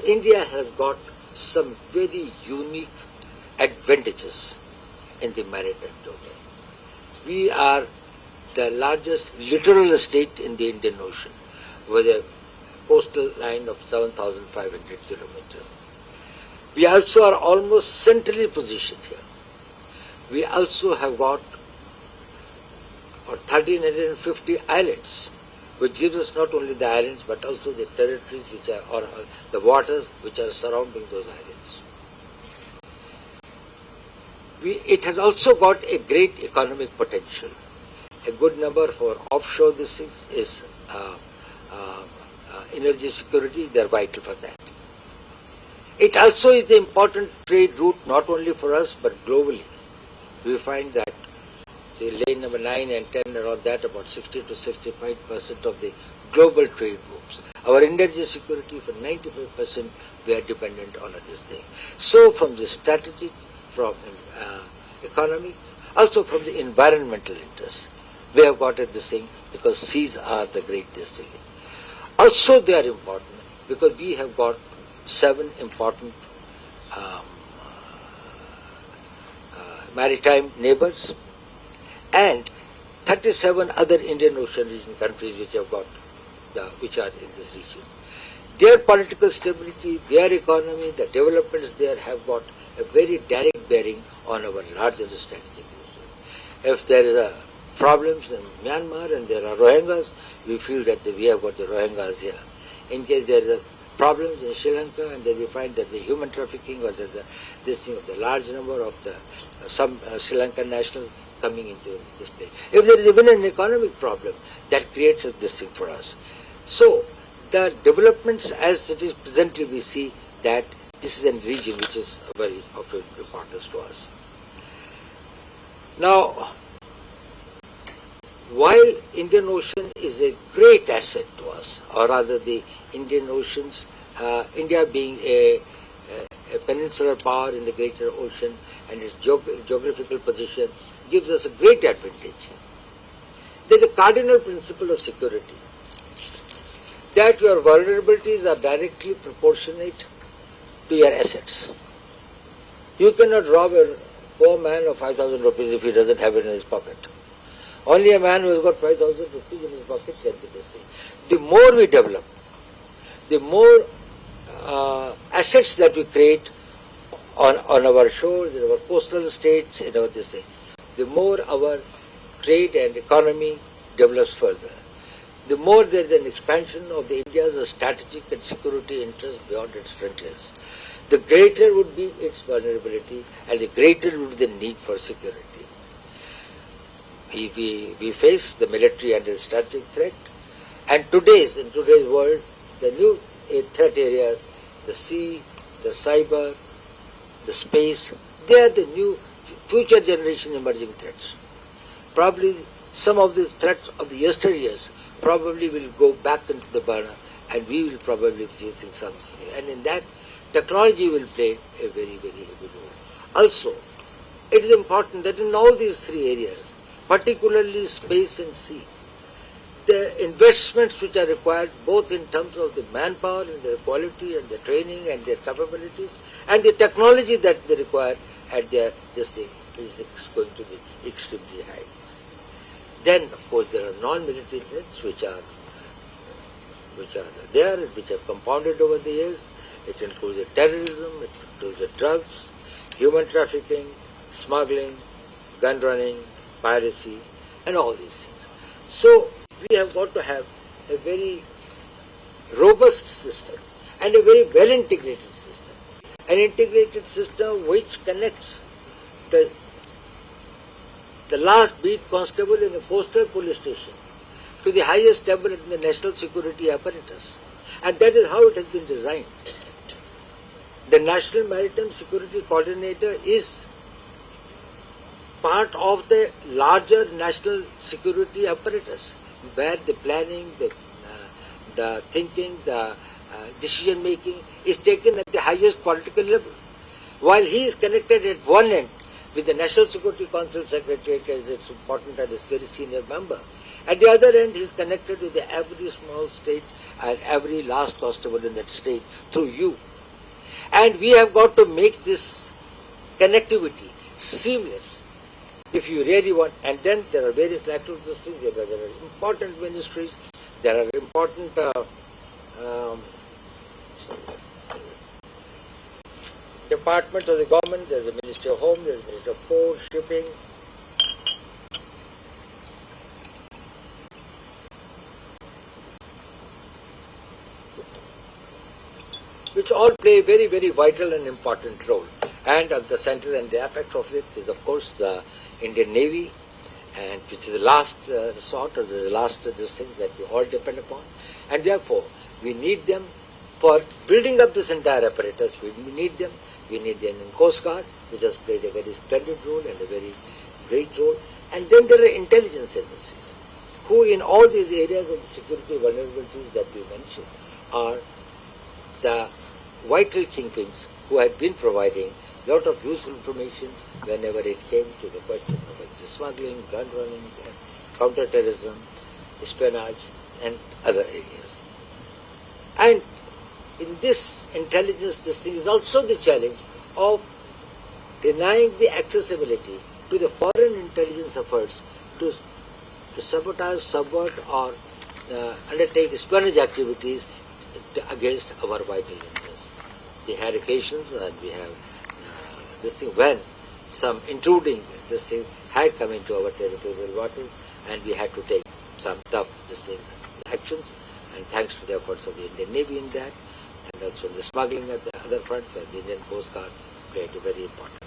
India has got some very unique advantages in the maritime domain. We are the largest littoral state in the Indian Ocean with a coastal line of 7,500 kilometers. We also are almost centrally positioned here. We also have got 1,350 islands, which gives us not only the islands but also the territories which are, or the waters which are surrounding those islands. It has also got a great economic potential. A good number for offshore this is energy security. They are vital for that. It also is the important trade route not only for us but globally. We find that the lane number 9 and 10 around that about 60 to 65% of the global trade moves. Our energy security for 95% we are dependent on this thing. So from the strategic, from economic, also from the environmental interest, we have got at this thing because seas are the great destiny. Also they are important because we have got 7 important maritime neighbors and 37 other Indian Ocean region countries which have got which are in this region. Their political stability, their economy, the developments there have got a very direct bearing on our larger strategic issue. If there is a problems in Myanmar and there are Rohingyas, we feel that we have got the Rohingyas here. In case there is a problems in Sri Lanka and then we find that the human trafficking or this thing of the large number of the some Sri Lankan nationals coming into this place. If there is even an economic problem, that creates this thing for us. So the developments as it is presently we see that this is a region which is very of importance to us. Now, while Indian Ocean is a great asset to us, or rather the Indian Oceans, India being a peninsular power in the greater ocean and its geographical position gives us a great advantage. There is a cardinal principle of security that your vulnerabilities are directly proportionate to your assets. You cannot rob a poor man of 5,000 rupees if he doesn't have it in his pocket. Only a man who has got 5,000 rupees in his pocket can do this thing. The more we develop, the more assets that we create on our shores, in our coastal states, in our this thing, the more our trade and economy develops further. The more there is an expansion of the India's strategic and security interest beyond its frontiers, the greater would be its vulnerability and the greater would be the need for security. We face the military and the strategic threat, and in today's world, the new threat areas, the sea, the cyber, the space, they are the new future generation emerging threats. Probably some of the threats of the yesteryears probably will go back into the burner, and we will probably be facing something. And in that, technology will play a very, very good role. Also, it is important that in all these 3 areas, particularly space and sea, the investments which are required both in terms of the manpower and their quality and their training and their capabilities and the technology that they require at this thing is going to be extremely high. Then, of course, there are non-military threats which are there, which have compounded over the years. It includes terrorism, it includes drugs, human trafficking, smuggling, gun running, piracy, and all these things. So, we have got to have a very robust system and a very well-integrated system. An integrated system which connects the last beat constable in a coastal police station to the highest level in the national security apparatus. And that is how it has been designed. The National Maritime Security Coordinator is part of the larger national security apparatus, where the planning, the thinking, the decision making is taken at the highest political level. While he is connected at one end with the National Security Council Secretariat as its important and its very senior member, at the other end he is connected with every small state and every last constable in that state through you And we have got to make this connectivity seamless if you really want. And then there are various lateral things. There are important ministries, there are important departments of the government. There is the Ministry of Home, there is the Ministry of Port, Shipping, which all play a very, very vital and important role. And at the center and the apex of it is, of course, the Indian Navy, and which is the last resort, or the last this thing that we all depend upon. And therefore, we need them for building up this entire apparatus. We need them. We need the Indian Coast Guard, which has played a very splendid role and a very great role. And then there are intelligence agencies, who in all these areas of the security vulnerabilities that we mentioned are the vital kingpins who had been providing a lot of useful information whenever it came to the question of smuggling, gun running, counter-terrorism, espionage, and other areas. And in this intelligence, this thing is also the challenge of denying the accessibility to the foreign intelligence efforts to sabotage, subvert, or undertake espionage activities against our vital interests. We had occasions, and we have this thing, when some intruding this thing had come into our territorial waters, and we had to take some tough actions. And thanks to the efforts of the Indian Navy in that, and also the smuggling at the other front, where the Indian Coast Guard played a very important